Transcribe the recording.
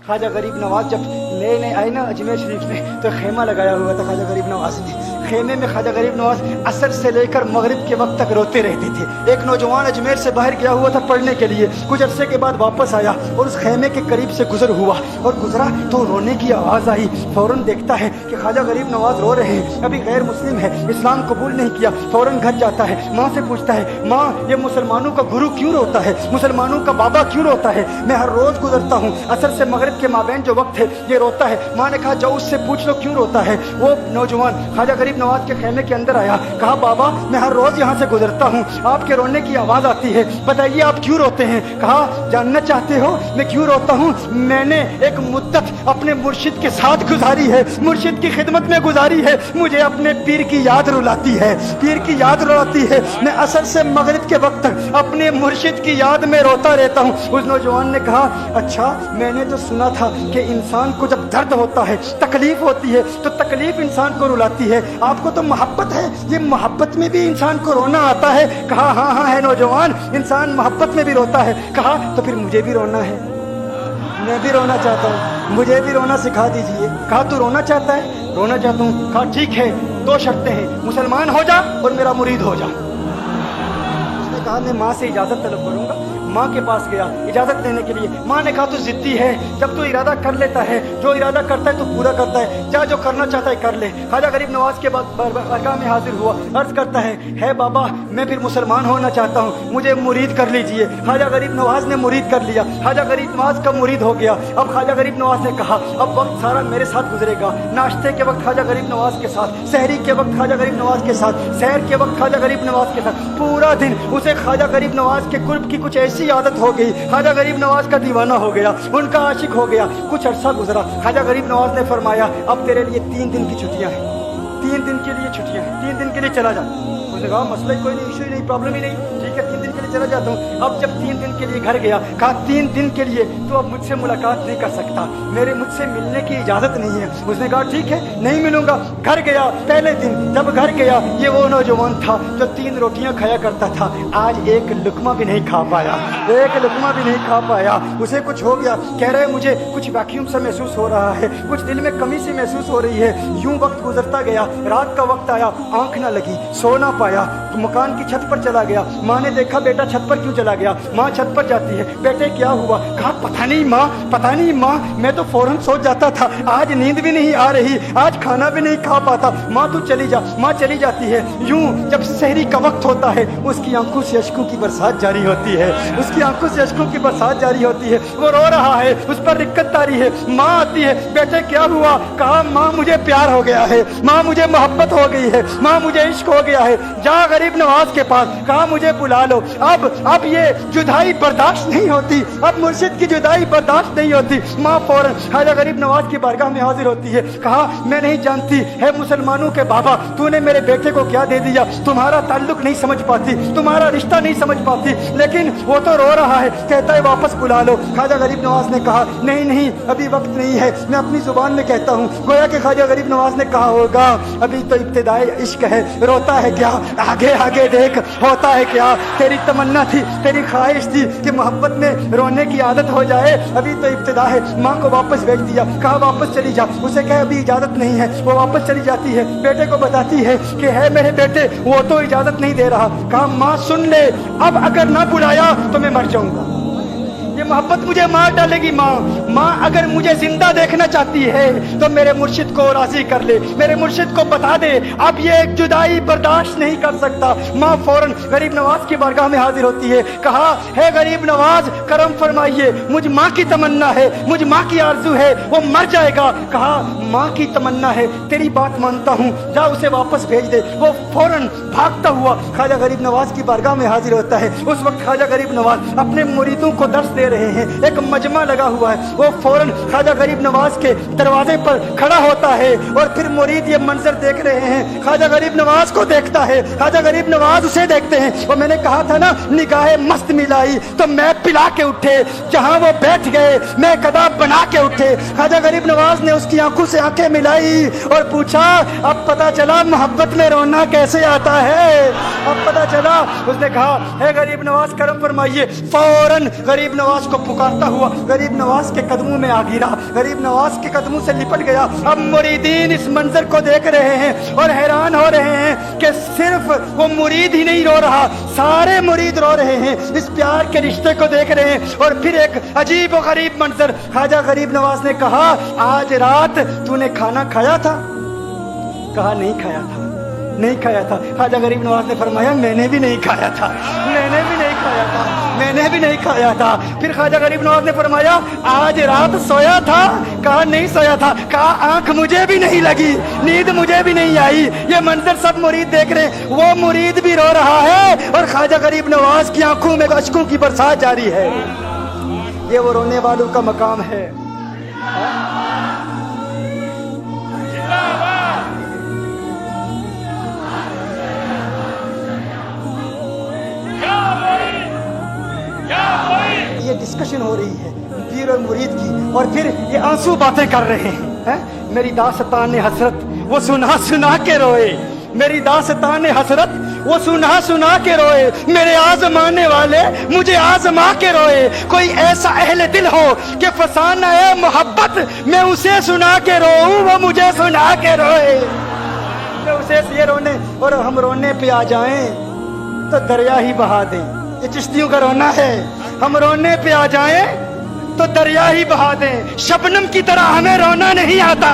ख्वाजा गरीब नवाज जब नए नए आए ना अजमेर शरीफ में तो खेमा लगाया हुआ था ख्वाजा गरीब नवाज ने। खेमे में ख्वाजा गरीब नवाज असर से लेकर मगरिब के वक्त तक रोते रहते थे। एक नौजवान अजमेर से बाहर गया हुआ था पढ़ने के लिए, कुछ अरसे के बाद वापस आया और उस खेमे के करीब से गुजर हुआ और गुजरा तो रोने की आवाज़ आई। फौरन देखता है कि ख्वाजा गरीब नवाज रो रहे हैं, अभी गैर मुस्लिम है, इस्लाम कबूल नहीं किया। फौरन घर जाता है, माँ से पूछता है, माँ ये मुसलमानों का गुरु क्यों रोता है, मुसलमानों का बाबा क्यों रोता है? मैं हर रोज गुजरता हूँ, असर से मगरिब के माबैन जो वक्त है ये रोता है। माँ ने कहा जाओ उससे पूछ लो क्यों रोता है। वो नौजवान ख्वाजा गरीब नवाज के खेमे के अंदर आया, कहा बाबा मैं हर रोज यहाँ से गुजरता हूँ, आपके रोने की आवाज आती है, बताइए आप क्यों रोते हैं? कहा जानना चाहते हो मैं क्यों रोता हूँ? मैंने एक मुद्दत अपने मुर्शिद के साथ गुजारी है, मुर्शिद की खिदमत में गुजारी है, मुझे अपने पीर की याद रुलाती है, पीर की याद रुलाती है। मैं असर से मगरिब के वक्त अपने मुर्शिद की याद में रोता रहता हूँ। उस नौजवान ने कहा अच्छा मैंने तो सुना था कि इंसान को जब दर्द होता है, तकलीफ होती है तो तकलीफ इंसान को रुलाती है, आपको तो मोहब्बत है, ये मोहब्बत में भी इंसान को रोना आता है? कहा हाँ हाँ है नौजवान, इंसान मोहब्बत में भी रोता है। कहा तो फिर मुझे भी रोना है, मैं भी रोना चाहता हूँ, मुझे भी रोना सिखा दीजिए। कहा तू रोना चाहता है? रोना चाहता हूँ। कहा ठीक है, दो शर्तें हैं, मुसलमान हो जा और मेरा मुरीद हो जा। उसने कहा मैं माँ से इजाज़त तलब करूँगा। माँ के पास गया इजाज़त लेने के लिए। माँ ने कहा तू जिद्दी है, जब तू इरादा कर लेता है, जो इरादा करता है तो पूरा करता है, जा जो करना चाहता है कर ले। ख्वाजा गरीब नवाज के बाद बारगाह में हाजिर हुआ, अर्ज करता है बाबा मैं फिर मुसलमान होना चाहता हूँ, मुझे मुरीद कर लीजिए। ख्वाजा गरीब नवाज ने मुरीद कर लिया, ख्वाजा गरीब नवाज का मुरीद हो गया। अब ख्वाजा गरीब नवाज ने कहा अब वक्त सारा मेरे साथ गुजरेगा, नाश्ते के वक्त ख्वाजा गरीब नवाज के साथ, सहरी के वक्त ख्वाजा गरीब नवाज के साथ, सैर के वक्त ख्वाजा गरीब नवाज के साथ, पूरा दिन उसे ख्वाजा गरीब नवाज के कुर्ब की कुछ ऐसी आदत हो गई, ख्वाजा गरीब नवाज का दीवाना हो गया, उनका आशिक हो गया। कुछ अरसा गुजरा, ख्वाजा गरीब नवाज ने फरमाया अब तेरे लिए 3 दिन की छुट्टियां हैं, 3 दिन के लिए छुट्टियां हैं, 3 दिन के लिए चला जा। उसने कहा मसला कोई नहीं, इशू ही नहीं, प्रॉब्लम ही नहीं, ठीक है 3 दिन के लिए चला जाता हूँ। अब जब 3 दिन के लिए घर गया, कहा 3 दिन के लिए तो अब मुझसे मुलाकात नहीं कर सकता, मेरे मुझसे मिलने की इजाज़त नहीं है। उसने कहा ठीक है नहीं मिलूंगा। घर गया, पहले दिन जब घर गया ये वो नौजवान था जो 3 रोटियां खाया करता था, आज एक लुकमा भी नहीं खा पाया, एक लुकमा भी नहीं खा पाया। उसे कुछ हो गया, कह रहे मुझे कुछ वैक्यूम सा महसूस हो रहा है, कुछ दिल में कमी सी महसूस हो रही है। यूं वक्त गुजरता गया, रात का वक्त आया, आंख ना लगी, सो ना पाया, तो मकान की छत पर चला गया। माँ ने देखा बेटा छत पर क्यों चला गया? माँ छत पर जाती है, बेटे क्या हुआ? कहा पता नहीं माँ, पता नहीं माँ, मैं तो फौरन सोच जाता था, आज नींद भी नहीं आ रही, आज खाना भी नहीं खा पाता। माँ तू चली जा। माँ चली जाती है। यूं जब सहरी का वक्त होता है उसकी आंखों से अश्कों की बरसात जारी होती है, उसकी आंखों से अश्कों की बरसात जारी होती है, वो रो रहा है, उस पर दिक्कत तारी है। माँ आती है, बेटे क्या हुआ? कहा माँ मुझे प्यार हो गया है, माँ मुझे मोहब्बत हो गई है, माँ मुझे इश्क हो गया है, जा गरीब नवाज के पास, कहा मुझे बुला लो। अब ये जुदाई बर्दाश्त नहीं होती, अब मुर्शिद की जुदाई बर्दाश्त नहीं होती। माँ फौरन ख्वाजा गरीब नवाज की बारगाह में हाजिर होती है। कहा मैं नहीं जानती है मुसलमानों के बाबा, तूने मेरे बेटे को क्या दे दिया, तुम्हारा ताल्लुक नहीं समझ पाती, तुम्हारा रिश्ता नहीं समझ पाती, लेकिन वो तो रो रहा है, कहता है वापस बुला लो। ख्वाजा गरीब नवाज ने कहा नहीं नहीं अभी वक्त नहीं है, मैं अपनी जुबान में कहता हूँ। गोया कि ख्वाजा गरीब नवाज ने कहा होगा अभी तो इब्तिदाई इश्क है, रोता है क्या, आगे आगे देख होता है क्या। तेरी तमन्ना थी, तेरी ख्वाहिश थी कि मोहब्बत में रोने की आदत हो जाए, अभी तो इब्तिदा है। माँ को वापस भेज दिया, कहा वापस चली जा। उसे कहा अभी इजाजत नहीं है, वो वापस चली जाती है, बेटे को बताती है कि है मेरे बेटे, वो तो इजाजत नहीं दे रहा। कहा माँ सुन ले, अब अगर ना बुलाया तो मैं मर जाऊंगा, ये मोहब्बत मुझे मार डालेगी। माँ अगर मुझे जिंदा देखना चाहती है तो मेरे मुर्शिद को राजी कर ले, मेरे मुर्शिद को बता दे अब ये एक जुदाई बर्दाश्त नहीं कर सकता। माँ फौरन गरीब नवाज की बारगाह में हाजिर होती है। कहा है गरीब नवाज करम फरमाइए, मुझ माँ की तमन्ना है, मुझ माँ की आरजू है, वो मर जाएगा। कहा माँ की तमन्ना है, तेरी बात मानता हूँ, जा उसे वापस भेज दे। वो फौरन भागता हुआ ख्वाजा गरीब नवाज की बारगाह में हाजिर होता है। उस वक्त ख्वाजा गरीब नवाज अपने मुरीदों को दर्स दे रहे हैं, एक मजमा लगा हुआ है। वो फौरन ख्वाजा गरीब नवाज के दरवाजे पर खड़ा होता है और फिर मुरीद ये मंजर देख रहे हैं, ख्वाजा गरीब नवाज को देखता है, ख्वाजा गरीब नवाज उसे देखते हैं। और मैंने कहा था ना निगाहें मस्त मिलाई तो मैं पिला के उठे, जहां वो बैठ गए मैं कदा बना के उठे। ख्वाजा गरीब नवाज ने उसकी आंखों से आंखें मिलाई और पूछा अब पता चला मोहब्बत में रोना कैसे आता है, अब पता चला। उसने कहा है गरीब नवाज करम फरमाइए। फौरन गरीब नवाज नवाज को पुकारता हुआ गरीब नवाज के कदमों में आ गिरा, गरीब नवाज के कदमों से लिपट गया। अब मुरीदीन इस मंजर को देख रहे हैं और हैरान हो रहे हैं कि सिर्फ वो मुरीद ही नहीं रो रहा, सारे मुरीद रो रहे हैं, इस प्यार के रिश्ते को देख रहे हैं। और फिर एक अजीब और गरीब मंजर, ख्वाजा गरीब नवाज ने कहा, आज रात तूने खाना खाया था? कहा नहीं खाया था, नहीं खाया था। ख्वाजा गरीब नवाज ने फरमाया, मैंने भी नहीं खाया था, मैंने भी नहीं खाया था, मैंने भी नहीं खाया था। फिर ख्वाजा गरीब नवाज ने फरमाया, आज रात सोया था? कहा नहीं सोया था। कहा आंख मुझे भी नहीं लगी, नींद मुझे भी नहीं आई। ये मंजर सब मुरीद देख रहे हैं, वो मुरीद भी रो रहा है और ख्वाजा गरीब नवाज की आंखों में अश्कों की बरसात जारी है। ये वो रोने वालों का मकाम है। ये डिस्कशन हो रही है पीर और मुरीद की, और फिर ये आंसू बातें कर रहे हैं। मेरी दास्तान हसरत वो सुना सुना के रोए, मेरी दास्तान हसरत वो सुना सुना के रोए, मेरे आजमाने वाले मुझे आजमा के रोए। कोई ऐसा अहले दिल हो कि फसाना है मोहब्बत, मैं उसे सुना के रोऊं, वो मुझे सुना के रोए। मैं उसे ये रोने और हम रोने पे आ जाएं तो दरिया ही बहा दें। ये चिश्तियों का रोना है, हम रोने पे आ जाएं तो दरिया ही बहा दें। शबनम की तरह हमें रोना नहीं आता।